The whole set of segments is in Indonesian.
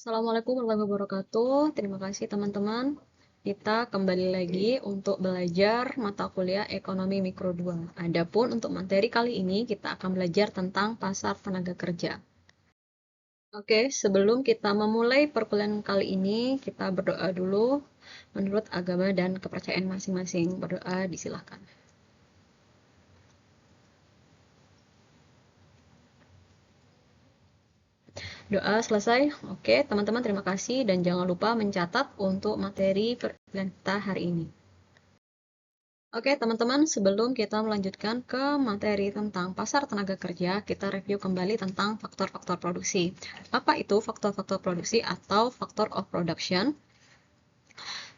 Assalamualaikum warahmatullahi wabarakatuh. Terima kasih teman-teman. Kita kembali lagi untuk belajar mata kuliah Ekonomi Mikro 2. Adapun untuk materi kali ini kita akan belajar tentang pasar tenaga kerja. Oke, sebelum kita memulai perkuliahan kali ini, kita berdoa dulu menurut agama dan kepercayaan masing-masing. Berdoa disilahkan. Doa selesai. Oke, teman-teman terima kasih dan jangan lupa mencatat untuk materi perkuliahan kita hari ini. Oke, teman-teman, sebelum kita melanjutkan ke materi tentang pasar tenaga kerja, kita review kembali tentang faktor-faktor produksi. Apa itu faktor-faktor produksi atau factor of production?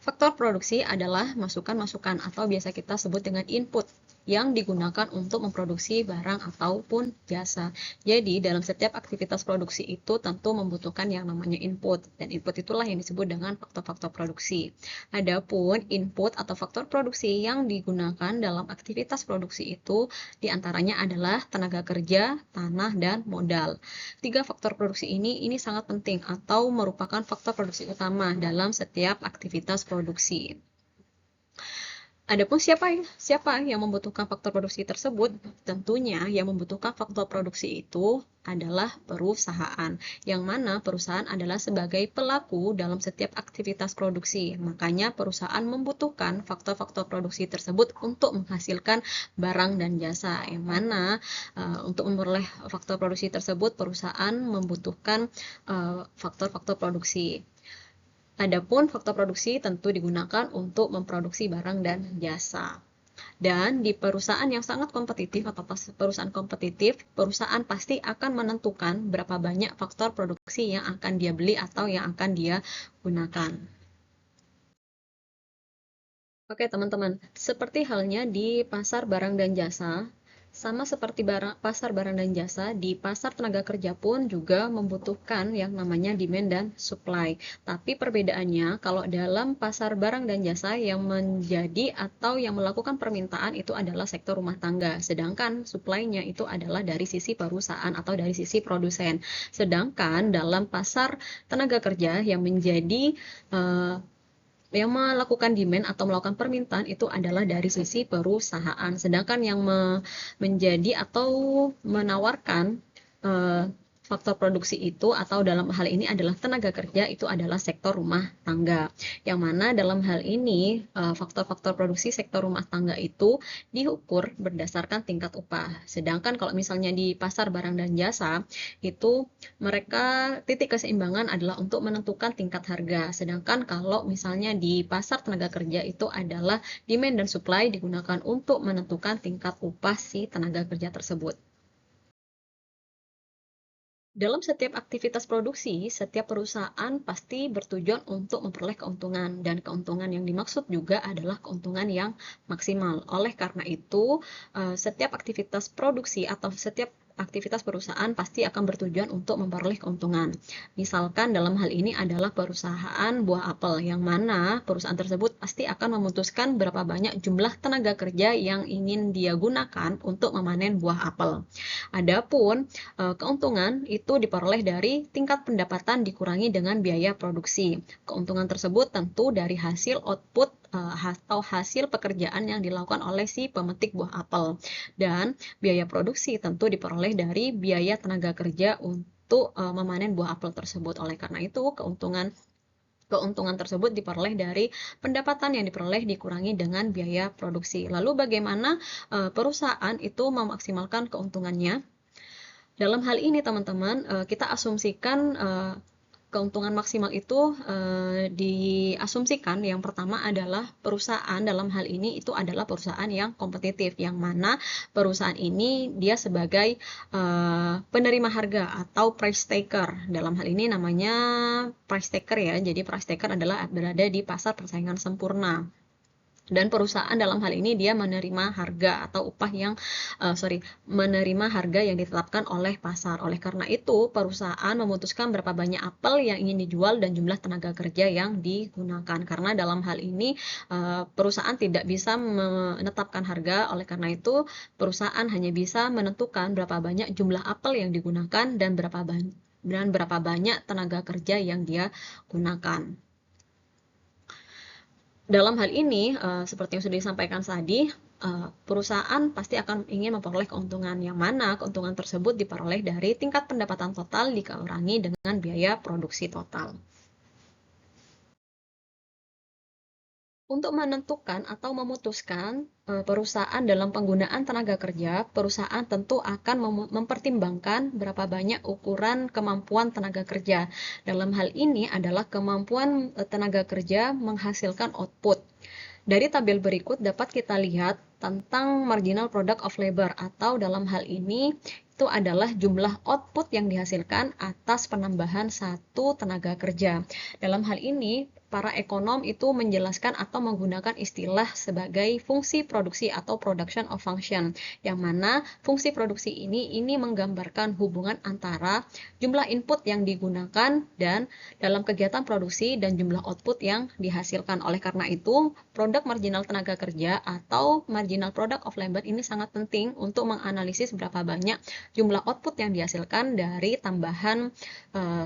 Faktor produksi adalah masukan-masukan atau biasa kita sebut dengan input yang digunakan untuk memproduksi barang ataupun jasa. Jadi, dalam setiap aktivitas produksi itu tentu membutuhkan yang namanya input, dan input itulah yang disebut dengan faktor-faktor produksi. Adapun input atau faktor produksi yang digunakan dalam aktivitas produksi itu diantaranya adalah tenaga kerja, tanah, dan modal. Tiga faktor produksi ini sangat penting atau merupakan faktor produksi utama dalam setiap aktivitas produksi. Adapun siapa yang membutuhkan faktor produksi tersebut? Tentunya yang membutuhkan faktor produksi itu adalah perusahaan, yang mana perusahaan adalah sebagai pelaku dalam setiap aktivitas produksi. Makanya perusahaan membutuhkan faktor-faktor produksi tersebut untuk menghasilkan barang dan jasa, yang mana untuk memperoleh faktor produksi tersebut perusahaan membutuhkan faktor-faktor produksi. Adapun faktor produksi tentu digunakan untuk memproduksi barang dan jasa. Dan di perusahaan yang sangat kompetitif atau perusahaan kompetitif, perusahaan pasti akan menentukan berapa banyak faktor produksi yang akan dia beli atau yang akan dia gunakan. Oke teman-teman, seperti halnya di pasar barang dan jasa, sama seperti pasar barang dan jasa, di pasar tenaga kerja pun juga membutuhkan yang namanya demand dan supply. Tapi perbedaannya, kalau dalam pasar barang dan jasa yang menjadi atau yang melakukan permintaan itu adalah sektor rumah tangga, sedangkan supply-nya itu adalah dari sisi perusahaan atau dari sisi produsen. Sedangkan dalam pasar tenaga kerja yang menjadi yang melakukan demand atau melakukan permintaan itu adalah dari sisi perusahaan. Sedangkan yang menjadi atau menawarkan faktor produksi itu atau dalam hal ini adalah tenaga kerja itu adalah sektor rumah tangga. Yang mana dalam hal ini faktor-faktor produksi sektor rumah tangga itu diukur berdasarkan tingkat upah. Sedangkan kalau misalnya di pasar barang dan jasa itu mereka titik keseimbangan adalah untuk menentukan tingkat harga. Sedangkan kalau misalnya di pasar tenaga kerja itu adalah demand dan supply digunakan untuk menentukan tingkat upah si tenaga kerja tersebut. Dalam setiap aktivitas produksi, setiap perusahaan pasti bertujuan untuk memperoleh keuntungan, dan keuntungan yang dimaksud juga adalah keuntungan yang maksimal. Oleh karena itu, setiap aktivitas produksi atau setiap aktivitas perusahaan pasti akan bertujuan untuk memperoleh keuntungan. Misalkan dalam hal ini adalah perusahaan buah apel, yang mana perusahaan tersebut pasti akan memutuskan berapa banyak jumlah tenaga kerja yang ingin dia gunakan untuk memanen buah apel. Adapun keuntungan itu diperoleh dari tingkat pendapatan dikurangi dengan biaya produksi. Keuntungan tersebut tentu dari hasil output atau hasil pekerjaan yang dilakukan oleh si pemetik buah apel. Dan biaya produksi tentu diperoleh dari biaya tenaga kerja untuk memanen buah apel tersebut. Oleh karena itu, keuntungan tersebut diperoleh dari pendapatan yang diperoleh dikurangi dengan biaya produksi. Lalu bagaimana perusahaan itu memaksimalkan keuntungannya? Dalam hal ini teman-teman, kita asumsikan keuntungan maksimal itu diasumsikan yang pertama adalah perusahaan dalam hal ini itu adalah perusahaan yang kompetitif, yang mana perusahaan ini dia sebagai penerima harga atau price taker. Dalam hal ini namanya price taker ya, jadi price taker adalah berada di pasar persaingan sempurna. Dan perusahaan dalam hal ini dia menerima harga atau upah yang menerima harga yang ditetapkan oleh pasar. Oleh karena itu, perusahaan memutuskan berapa banyak apel yang ingin dijual dan jumlah tenaga kerja yang digunakan. Karena dalam hal ini perusahaan tidak bisa menetapkan harga, oleh karena itu perusahaan hanya bisa menentukan berapa banyak jumlah apel yang digunakan dan berapa dan berapa banyak tenaga kerja yang dia gunakan. Dalam hal ini, seperti yang sudah disampaikan tadi, perusahaan pasti akan ingin memperoleh keuntungan, yang mana keuntungan tersebut diperoleh dari tingkat pendapatan total dikurangi dengan biaya produksi total. Untuk menentukan atau memutuskan perusahaan dalam penggunaan tenaga kerja, perusahaan tentu akan mempertimbangkan berapa banyak ukuran kemampuan tenaga kerja. Dalam hal ini adalah kemampuan tenaga kerja menghasilkan output. Dari tabel berikut dapat kita lihat tentang marginal product of labor, atau dalam hal ini itu adalah jumlah output yang dihasilkan atas penambahan satu tenaga kerja. Dalam hal ini, para ekonom itu menjelaskan atau menggunakan istilah sebagai fungsi produksi atau production of function, yang mana fungsi produksi ini menggambarkan hubungan antara jumlah input yang digunakan dan dalam kegiatan produksi dan jumlah output yang dihasilkan. Oleh karena itu, produk marginal tenaga kerja atau marginal product of labor ini sangat penting untuk menganalisis berapa banyak jumlah output yang dihasilkan dari tambahan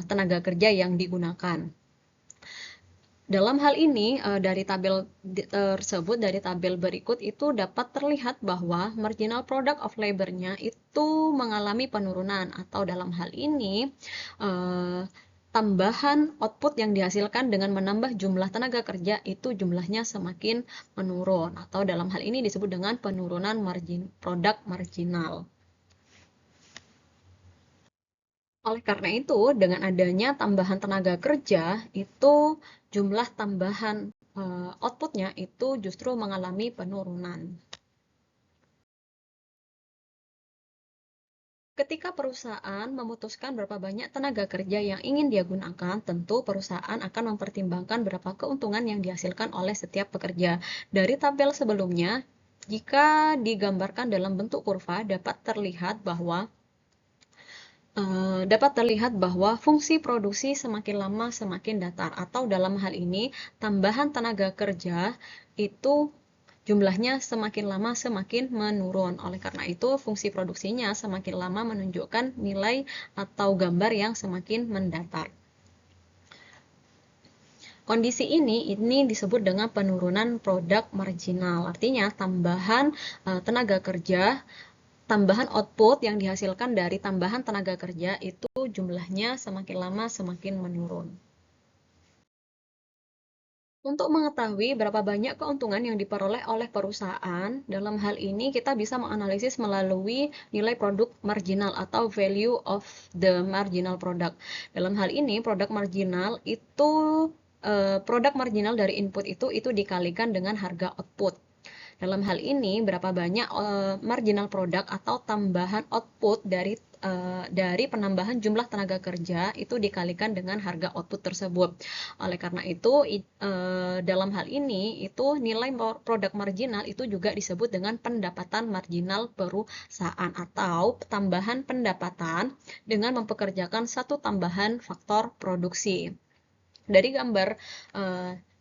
tenaga kerja yang digunakan. Dalam hal ini, dari tabel tersebut, dari tabel berikut itu dapat terlihat bahwa marginal product of labor-nya itu mengalami penurunan, atau dalam hal ini tambahan output yang dihasilkan dengan menambah jumlah tenaga kerja itu jumlahnya semakin menurun, atau dalam hal ini disebut dengan penurunan produk marginal. Oleh karena itu, dengan adanya tambahan tenaga kerja, itu jumlah tambahan outputnya itu justru mengalami penurunan. Ketika perusahaan memutuskan berapa banyak tenaga kerja yang ingin dia gunakan, tentu perusahaan akan mempertimbangkan berapa keuntungan yang dihasilkan oleh setiap pekerja. Dari tabel sebelumnya, jika digambarkan dalam bentuk kurva, dapat terlihat bahwa fungsi produksi semakin lama semakin datar, atau dalam hal ini tambahan tenaga kerja itu jumlahnya semakin lama semakin menurun. Oleh karena itu, fungsi produksinya semakin lama menunjukkan nilai atau gambar yang semakin mendatar. Kondisi ini disebut dengan penurunan produk marginal. Artinya tambahan tenaga kerja, tambahan output yang dihasilkan dari tambahan tenaga kerja itu jumlahnya semakin lama semakin menurun. Untuk mengetahui berapa banyak keuntungan yang diperoleh oleh perusahaan, dalam hal ini kita bisa menganalisis melalui nilai produk marginal atau value of the marginal product. Dalam hal ini, produk marginal dari input itu dikalikan dengan harga output. Dalam hal ini, berapa banyak marginal product atau tambahan output dari penambahan jumlah tenaga kerja itu dikalikan dengan harga output tersebut. Oleh karena itu, dalam hal ini itu nilai produk marginal itu juga disebut dengan pendapatan marginal perusahaan atau tambahan pendapatan dengan mempekerjakan satu tambahan faktor produksi. Dari gambar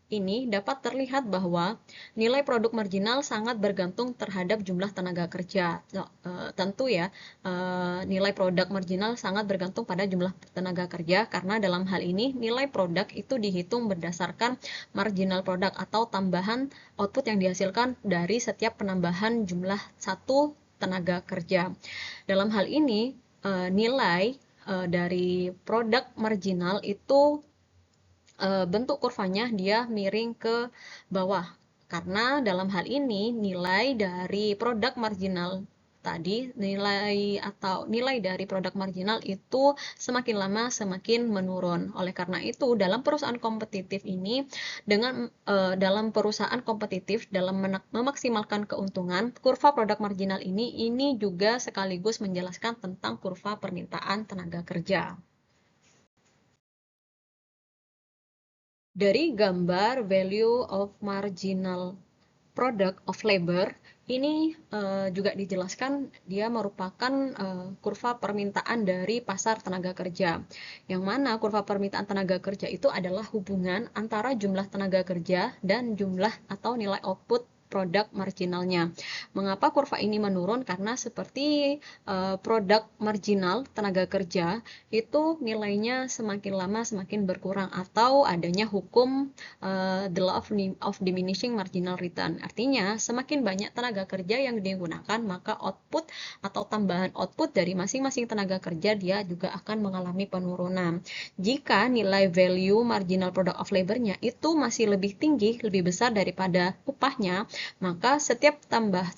ini dapat terlihat bahwa nilai produk marginal sangat bergantung terhadap jumlah tenaga kerja. Tentu ya, nilai produk marginal sangat bergantung pada jumlah tenaga kerja, karena dalam hal ini nilai produk itu dihitung berdasarkan marginal produk atau tambahan output yang dihasilkan dari setiap penambahan jumlah satu tenaga kerja. Dalam hal ini, nilai dari produk marginal itu bentuk kurvanya dia miring ke bawah, karena dalam hal ini nilai dari produk marginal tadi, nilai dari produk marginal itu semakin lama semakin menurun. Oleh karena itu, dalam perusahaan kompetitif ini, dalam perusahaan kompetitif dalam memaksimalkan keuntungan, kurva produk marginal ini juga sekaligus menjelaskan tentang kurva permintaan tenaga kerja. Dari gambar value of marginal product of labor, ini juga dijelaskan dia merupakan kurva permintaan dari pasar tenaga kerja, yang mana kurva permintaan tenaga kerja itu adalah hubungan antara jumlah tenaga kerja dan jumlah atau nilai output produk marginalnya. Mengapa kurva ini menurun? Karena seperti produk marginal tenaga kerja itu nilainya semakin lama semakin berkurang, atau adanya hukum the law of diminishing marginal return. Artinya semakin banyak tenaga kerja yang digunakan, maka output atau tambahan output dari masing-masing tenaga kerja dia juga akan mengalami penurunan. Jika nilai value marginal product of labor-nya itu masih lebih tinggi, lebih besar daripada upahnya, maka setiap tambahan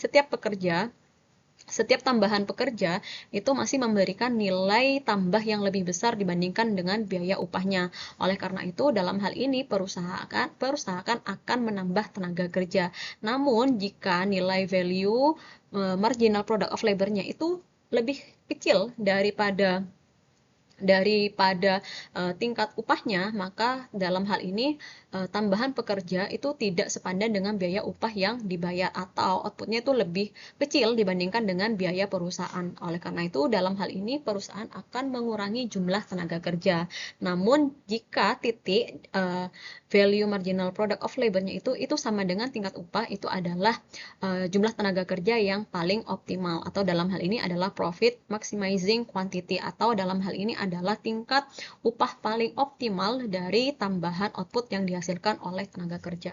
pekerja itu masih memberikan nilai tambah yang lebih besar dibandingkan dengan biaya upahnya. Oleh karena itu, dalam hal ini perusahaan akan menambah tenaga kerja. Namun, jika nilai value marginal product of labor-nya itu lebih kecil daripada tingkat upahnya, maka dalam hal ini tambahan pekerja itu tidak sepadan dengan biaya upah yang dibayar, atau outputnya itu lebih kecil dibandingkan dengan biaya perusahaan. Oleh karena itu, dalam hal ini perusahaan akan mengurangi jumlah tenaga kerja. Namun jika titik value marginal product of labor-nya itu sama dengan tingkat upah, itu adalah jumlah tenaga kerja yang paling optimal, atau dalam hal ini adalah profit maximizing quantity, atau dalam hal ini adalah tingkat upah paling optimal dari tambahan output yang dihasilkan oleh tenaga kerja.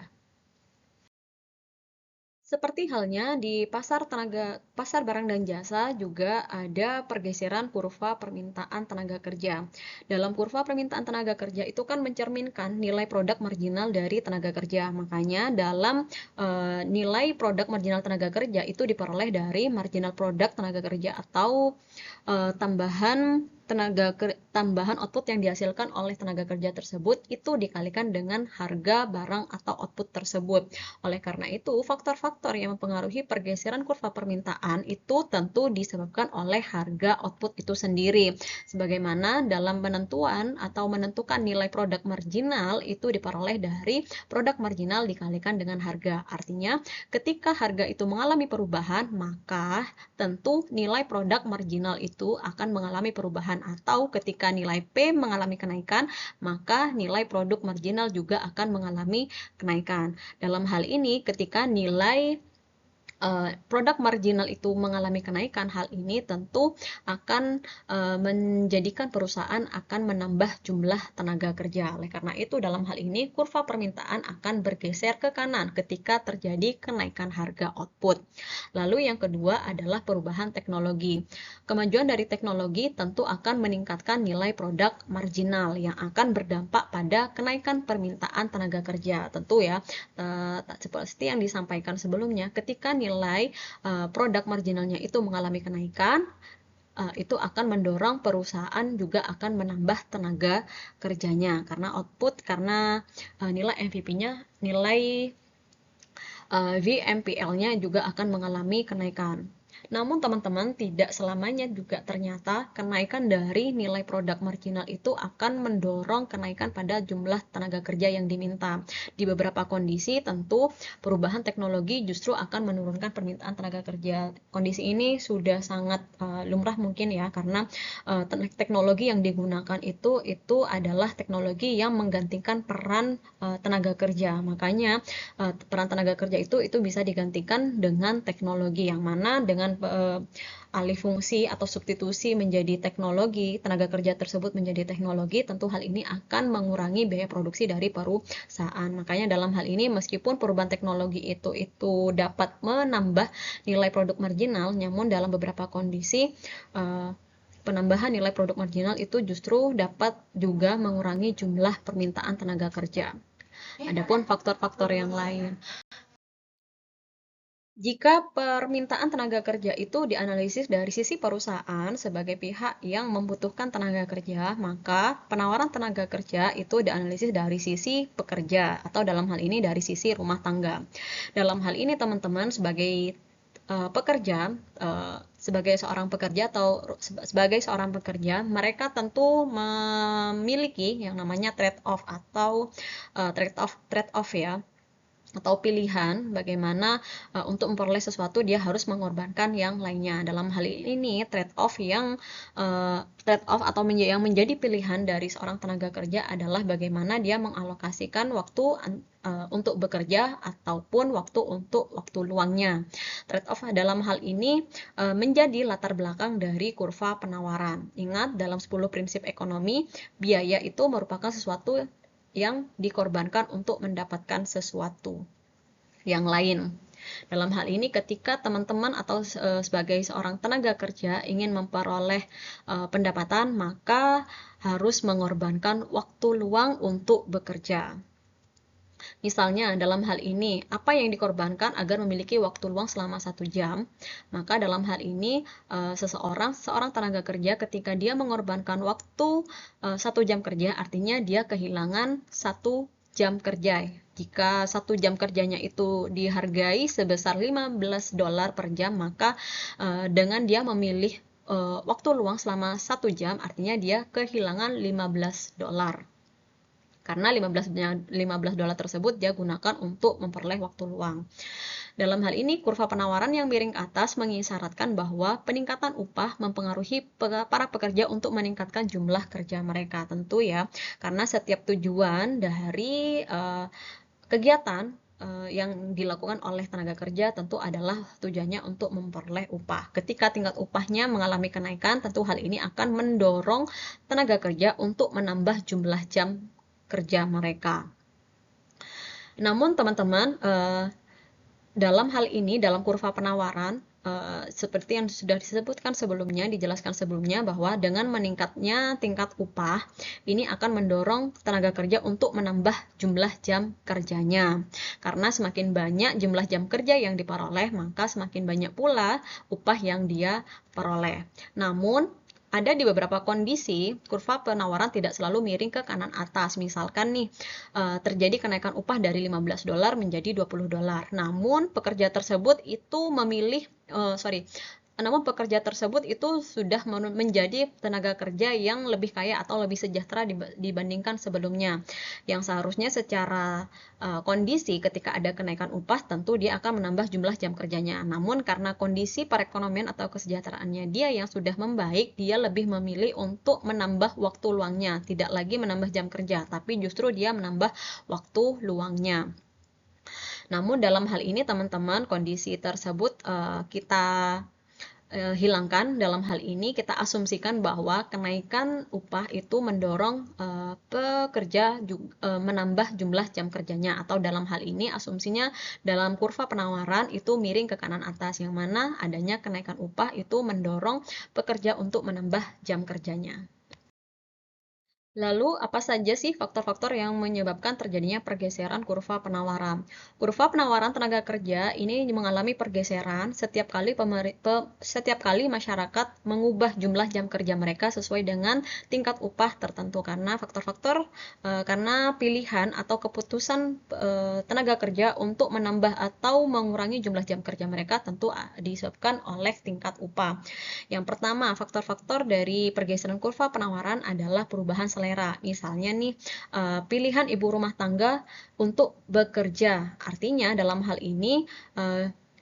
Seperti halnya di pasar barang dan jasa juga ada pergeseran kurva permintaan tenaga kerja. Dalam kurva permintaan tenaga kerja itu kan mencerminkan nilai produk marginal dari tenaga kerja. Makanya dalam nilai produk marginal tenaga kerja itu diperoleh dari marginal produk tenaga kerja, atau tambahan output yang dihasilkan oleh tenaga kerja tersebut itu dikalikan dengan harga barang atau output tersebut. Oleh karena itu, faktor-faktor yang mempengaruhi pergeseran kurva permintaan itu tentu disebabkan oleh harga output itu sendiri. Sebagaimana dalam menentukan nilai produk marginal itu diperoleh dari produk marginal dikalikan dengan harga. Artinya, ketika harga itu mengalami perubahan, maka tentu nilai produk marginal itu akan mengalami perubahan, atau ketika nilai P mengalami kenaikan, maka nilai produk marginal juga akan mengalami kenaikan. Dalam hal ini, ketika nilai produk marginal itu mengalami kenaikan, hal ini tentu akan menjadikan perusahaan akan menambah jumlah tenaga kerja. Oleh karena itu, dalam hal ini kurva permintaan akan bergeser ke kanan ketika terjadi kenaikan harga output. Lalu yang kedua adalah perubahan teknologi. Kemajuan dari teknologi tentu akan meningkatkan nilai produk marginal yang akan berdampak pada kenaikan permintaan tenaga kerja. Tentu ya, seperti yang disampaikan sebelumnya, ketika nilai produk marginalnya itu mengalami kenaikan, itu akan mendorong perusahaan juga akan menambah tenaga kerjanya, karena nilai MVP-nya, nilai VMPL-nya juga akan mengalami kenaikan. Namun teman-teman, tidak selamanya juga ternyata kenaikan dari nilai produk marginal itu akan mendorong kenaikan pada jumlah tenaga kerja yang diminta. Di beberapa kondisi tentu perubahan teknologi justru akan menurunkan permintaan tenaga kerja. Kondisi ini sudah sangat lumrah mungkin ya, karena teknologi yang digunakan itu adalah teknologi yang menggantikan peran tenaga kerja. Makanya peran tenaga kerja itu bisa digantikan dengan teknologi, yang mana dengan alih fungsi atau substitusi menjadi teknologi, tenaga kerja tersebut menjadi teknologi, tentu hal ini akan mengurangi biaya produksi dari perusahaan. Makanya dalam hal ini, meskipun perubahan teknologi itu dapat menambah nilai produk marginal, namun dalam beberapa kondisi penambahan nilai produk marginal itu justru dapat juga mengurangi jumlah permintaan tenaga kerja. Adapun faktor-faktor yang lain, jika permintaan tenaga kerja itu dianalisis dari sisi perusahaan sebagai pihak yang membutuhkan tenaga kerja, maka penawaran tenaga kerja itu dianalisis dari sisi pekerja, atau dalam hal ini dari sisi rumah tangga. Dalam hal ini teman-teman sebagai sebagai seorang pekerja, mereka tentu memiliki yang namanya trade-off atau trade-off ya. atau pilihan bagaimana untuk memperoleh sesuatu dia harus mengorbankan yang lainnya. Dalam hal ini trade off atau yang menjadi pilihan dari seorang tenaga kerja adalah bagaimana dia mengalokasikan waktu untuk bekerja ataupun waktu luangnya. Trade off dalam hal ini menjadi latar belakang dari kurva penawaran. Ingat, dalam 10 prinsip ekonomi, biaya itu merupakan sesuatu yang dikorbankan untuk mendapatkan sesuatu yang lain. Dalam hal ini ketika teman-teman atau sebagai seorang tenaga kerja ingin memperoleh pendapatan, maka harus mengorbankan waktu luang untuk bekerja. Misalnya dalam hal ini, apa yang dikorbankan agar memiliki waktu luang selama 1 jam? Maka dalam hal ini seorang tenaga kerja ketika dia mengorbankan waktu 1 jam kerja, artinya dia kehilangan 1 jam kerja. Jika 1 jam kerjanya itu dihargai sebesar $15 per jam, maka dengan dia memilih waktu luang selama 1 jam, artinya dia kehilangan $15. Karena $15 tersebut dia gunakan untuk memperoleh waktu luang. Dalam hal ini, kurva penawaran yang miring ke atas mengisyaratkan bahwa peningkatan upah mempengaruhi para pekerja untuk meningkatkan jumlah kerja mereka. Tentu ya, karena setiap tujuan dari kegiatan yang dilakukan oleh tenaga kerja tentu adalah tujuannya untuk memperoleh upah. Ketika tingkat upahnya mengalami kenaikan, tentu hal ini akan mendorong tenaga kerja untuk menambah jumlah jam kerja mereka. Namun teman-teman, dalam hal ini, dalam kurva penawaran, seperti yang sudah dijelaskan sebelumnya bahwa dengan meningkatnya tingkat upah, ini akan mendorong tenaga kerja untuk menambah jumlah jam kerjanya. Karena semakin banyak jumlah jam kerja yang diperoleh, maka semakin banyak pula upah yang dia peroleh. Namun, ada di beberapa kondisi, kurva penawaran tidak selalu miring ke kanan atas. Misalkan nih, terjadi kenaikan upah dari $15 menjadi $20. Namun, pekerja tersebut itu sudah menjadi tenaga kerja yang lebih kaya atau lebih sejahtera dibandingkan sebelumnya. Yang seharusnya secara kondisi ketika ada kenaikan upah, tentu dia akan menambah jumlah jam kerjanya. Namun karena kondisi perekonomian atau kesejahteraannya dia yang sudah membaik, dia lebih memilih untuk menambah waktu luangnya. Tidak lagi menambah jam kerja, tapi justru dia menambah waktu luangnya. Namun dalam hal ini teman-teman, kondisi tersebut kita hilangkan. Dalam hal ini kita asumsikan bahwa kenaikan upah itu mendorong pekerja menambah jumlah jam kerjanya, atau dalam hal ini asumsinya dalam kurva penawaran itu miring ke kanan atas, yang mana adanya kenaikan upah itu mendorong pekerja untuk menambah jam kerjanya. Lalu, apa saja sih faktor-faktor yang menyebabkan terjadinya pergeseran kurva penawaran? Kurva penawaran tenaga kerja ini mengalami pergeseran setiap kali masyarakat mengubah jumlah jam kerja mereka sesuai dengan tingkat upah tertentu, karena karena pilihan atau keputusan tenaga kerja untuk menambah atau mengurangi jumlah jam kerja mereka tentu disebabkan oleh tingkat upah. Yang pertama, faktor-faktor dari pergeseran kurva penawaran adalah perubahan selera. Misalnya nih, pilihan ibu rumah tangga untuk bekerja. Artinya dalam hal ini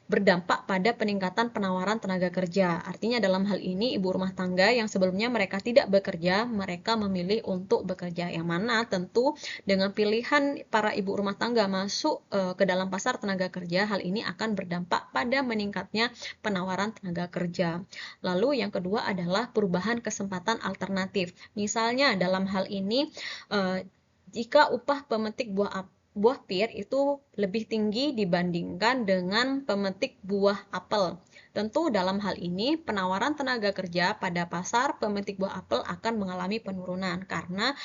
berdampak pada peningkatan penawaran tenaga kerja. Artinya dalam hal ini ibu rumah tangga yang sebelumnya mereka tidak bekerja, mereka memilih untuk bekerja. Yang mana tentu dengan pilihan para ibu rumah tangga masuk ke dalam pasar tenaga kerja, hal ini akan berdampak pada meningkatnya penawaran tenaga kerja. Lalu yang kedua adalah perubahan kesempatan alternatif. Misalnya dalam hal ini, jika upah pemetik buah pir itu lebih tinggi dibandingkan dengan pemetik buah apel. Tentu dalam hal ini penawaran tenaga kerja pada pasar pemetik buah apel akan mengalami penurunan karena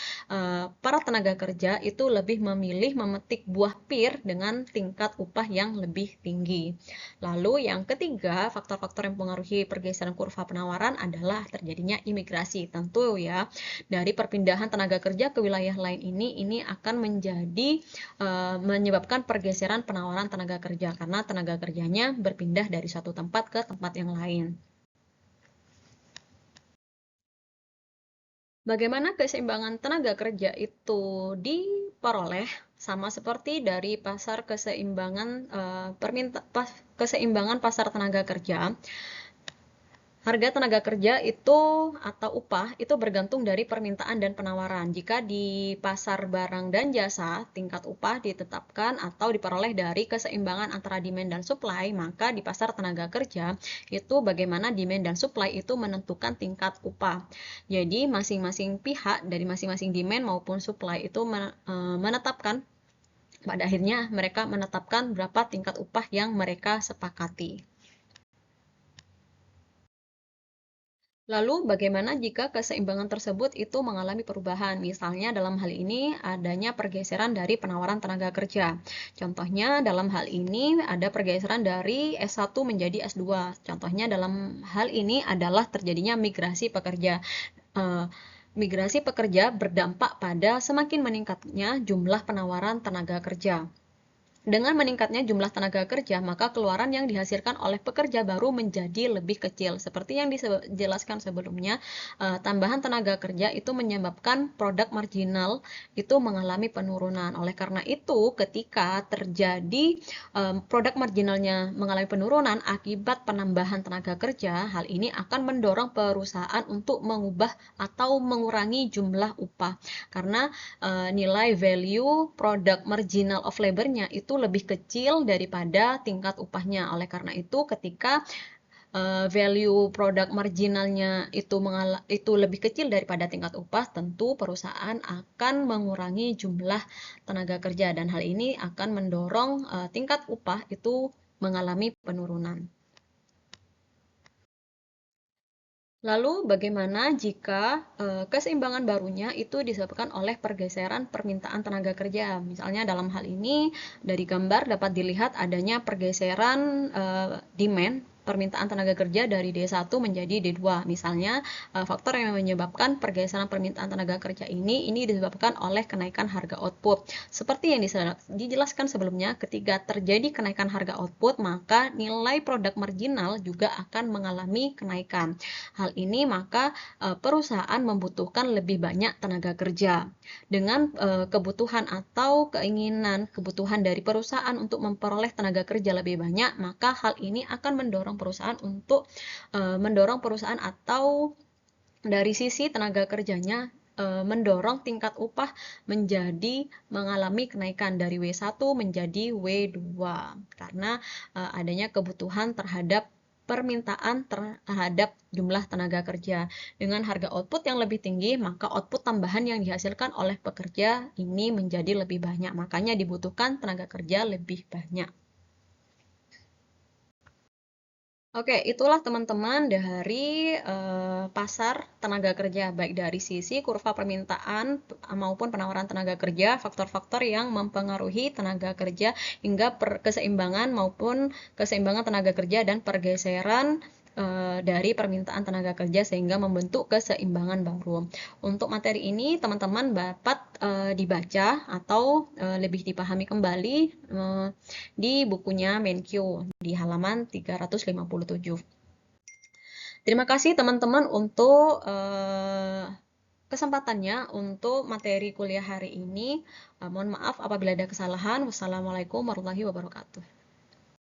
para tenaga kerja itu lebih memilih memetik buah pir dengan tingkat upah yang lebih tinggi. Lalu yang ketiga, faktor-faktor yang mempengaruhi pergeseran kurva penawaran adalah terjadinya imigrasi. Tentu ya, dari perpindahan tenaga kerja ke wilayah lain ini akan menyebabkan pergeseran penawaran tenaga kerja karena tenaga kerjanya berpindah dari suatu tempat ke tempat yang lain. Bagaimana keseimbangan tenaga kerja itu diperoleh? sama seperti dari pasar keseimbangan keseimbangan pasar tenaga kerja. Harga tenaga kerja itu atau upah itu bergantung dari permintaan dan penawaran. Jika di pasar barang dan jasa, tingkat upah ditetapkan atau diperoleh dari keseimbangan antara demand dan supply, maka di pasar tenaga kerja itu bagaimana demand dan supply itu menentukan tingkat upah. Jadi masing-masing pihak dari masing-masing demand maupun supply itu menetapkan, pada akhirnya mereka menetapkan berapa tingkat upah yang mereka sepakati. Lalu bagaimana jika keseimbangan tersebut itu mengalami perubahan? Misalnya dalam hal ini adanya pergeseran dari penawaran tenaga kerja. Contohnya dalam hal ini ada pergeseran dari S1 menjadi S2. Contohnya dalam hal ini adalah terjadinya migrasi pekerja. Migrasi pekerja berdampak pada semakin meningkatnya jumlah penawaran tenaga kerja. Dengan meningkatnya jumlah tenaga kerja, maka keluaran yang dihasilkan oleh pekerja baru menjadi lebih kecil. Seperti yang dijelaskan sebelumnya, tambahan tenaga kerja itu menyebabkan produk marginal itu mengalami penurunan. Oleh karena itu, ketika terjadi produk marginalnya mengalami penurunan akibat penambahan tenaga kerja, hal ini akan mendorong perusahaan untuk mengubah atau mengurangi jumlah upah. Karena nilai value produk marginal of labor-nya itu lebih kecil daripada tingkat upahnya. Oleh karena itu, ketika value produk marginalnya itu lebih kecil daripada tingkat upah, tentu perusahaan akan mengurangi jumlah tenaga kerja dan hal ini akan mendorong tingkat upah itu mengalami penurunan. Lalu bagaimana jika keseimbangan barunya itu disebabkan oleh pergeseran permintaan tenaga kerja? Misalnya dalam hal ini dari gambar dapat dilihat adanya pergeseran demand permintaan tenaga kerja dari D1 menjadi D2. Misalnya faktor yang menyebabkan pergeseran permintaan tenaga kerja ini disebabkan oleh kenaikan harga output. Seperti yang dijelaskan sebelumnya, ketika terjadi kenaikan harga output, maka nilai produk marginal juga akan mengalami kenaikan. Hal ini maka perusahaan membutuhkan lebih banyak tenaga kerja. Dengan kebutuhan atau kebutuhan dari perusahaan untuk memperoleh tenaga kerja lebih banyak, maka hal ini akan mendorong perusahaan atau dari sisi tenaga kerjanya mendorong tingkat upah mengalami kenaikan dari W1 menjadi W2 karena adanya kebutuhan terhadap permintaan terhadap jumlah tenaga kerja. Dengan harga output yang lebih tinggi, maka output tambahan yang dihasilkan oleh pekerja ini menjadi lebih banyak. Makanya dibutuhkan tenaga kerja lebih banyak. Oke, itulah teman-teman dari pasar tenaga kerja, baik dari sisi kurva permintaan maupun penawaran tenaga kerja, faktor-faktor yang mempengaruhi tenaga kerja hingga keseimbangan maupun keseimbangan tenaga kerja dan pergeseran dari permintaan tenaga kerja sehingga membentuk keseimbangan baru. Untuk materi ini teman-teman dapat dibaca atau lebih dipahami kembali di bukunya Menkyu di halaman 357. Terima kasih teman-teman untuk kesempatannya untuk materi kuliah hari ini. Mohon maaf apabila ada kesalahan. Wassalamualaikum warahmatullahi wabarakatuh.